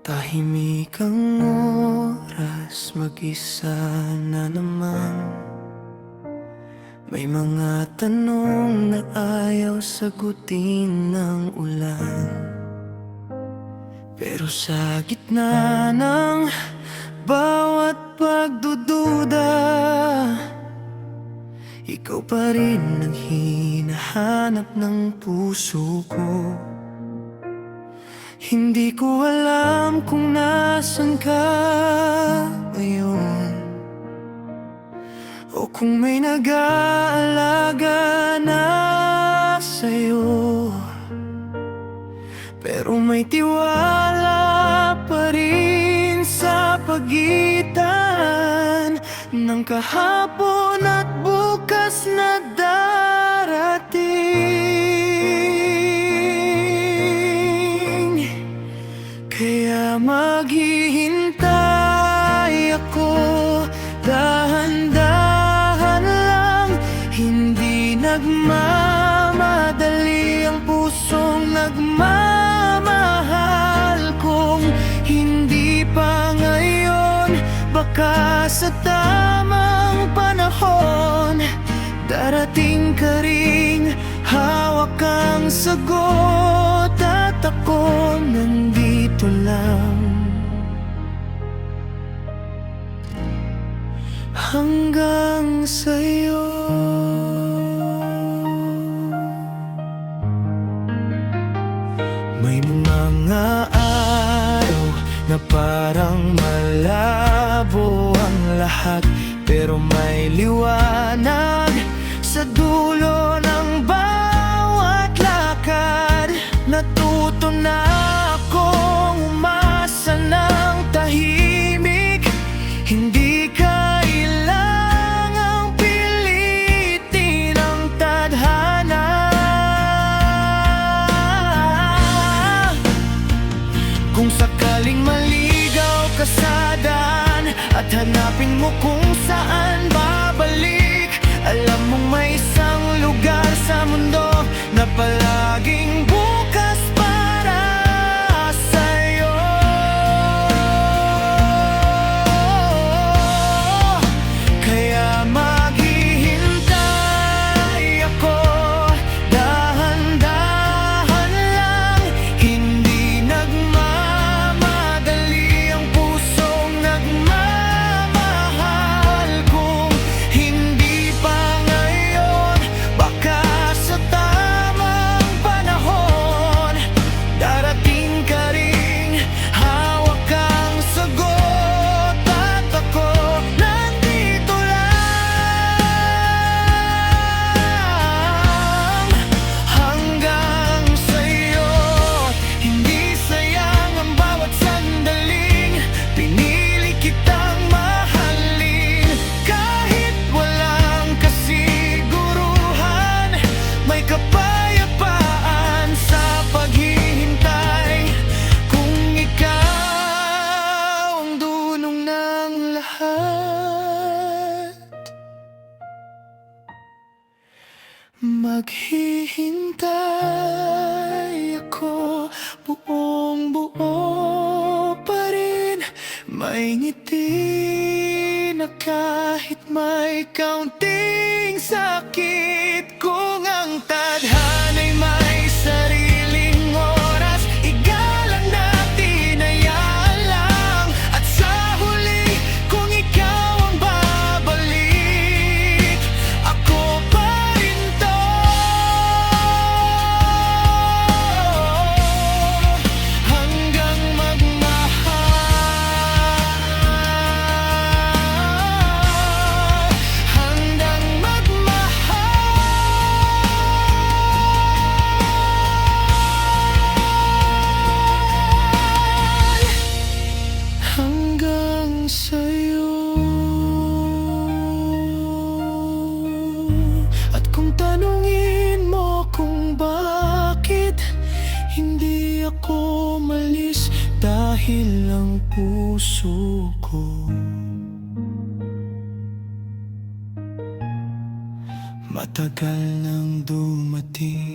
Tahimik ang oras, mag-isa na naman. May mga tanong na ayaw sagutin ng ulan. Pero sa gitna ng bawat pagdududa, ikaw pa rin ang hinahanap ng puso ko. Hindi ko alam kung nasan ka ngayon, o kung may nag-aalaga na sa'yo. Pero may tiwala pa rin sa pagitan ng kahapon at bukas na darating. Kaya maghihintay ako, dahan-dahan lang. Hindi nagmamadali ang pusong nagmamahal. Kung hindi pa ngayon, baka sa tamang panahon darating ka ring hawak ang sagot. At ako nandito lang hanggang sa'yo. May mga araw na parang malabo ang lahat, pero may liwanag sa dulo ng bawat lakad. Natuto na akong umasa ng tahimik. Hindi kailangang pilitin ang tadhana. Kung sakaling maligaw ka sa daan at hanapin mo kung saan babalik, alam mong may isang lugar sa mundo na palaging bukas para sa'yo. Kaya maghihintay ako, dahan-dahan lang. Hindi nagmamadali ang pusong nagmamahal. Kung hindi pa ngayon, baka sa tamang panahon darating ka ring hawak ang sagot. At ako nandito lang hanggang sa'yo. Hindi sayang ang bawat sandaling pinili kitang mahalin. Kahit walang kasiguruhan, may kapayapaan sa paghihintay. Kung ikaw ang dunong ng lahat, maghihintay ako, buong buo pa rin. May ngiti na kahit may kaunting sakit. Kung ang tadhana'y may sariling oras, igalang natin, hayaan lang. At sa huli, kung ikaw ang babalik, ako pa rin to. Hanggang magmahal, hanggang magmahal, hanggang sa'yo. At kung tanungin mo kung bakit hindi ako malis, dahil ang puso ko matagal nang dumating.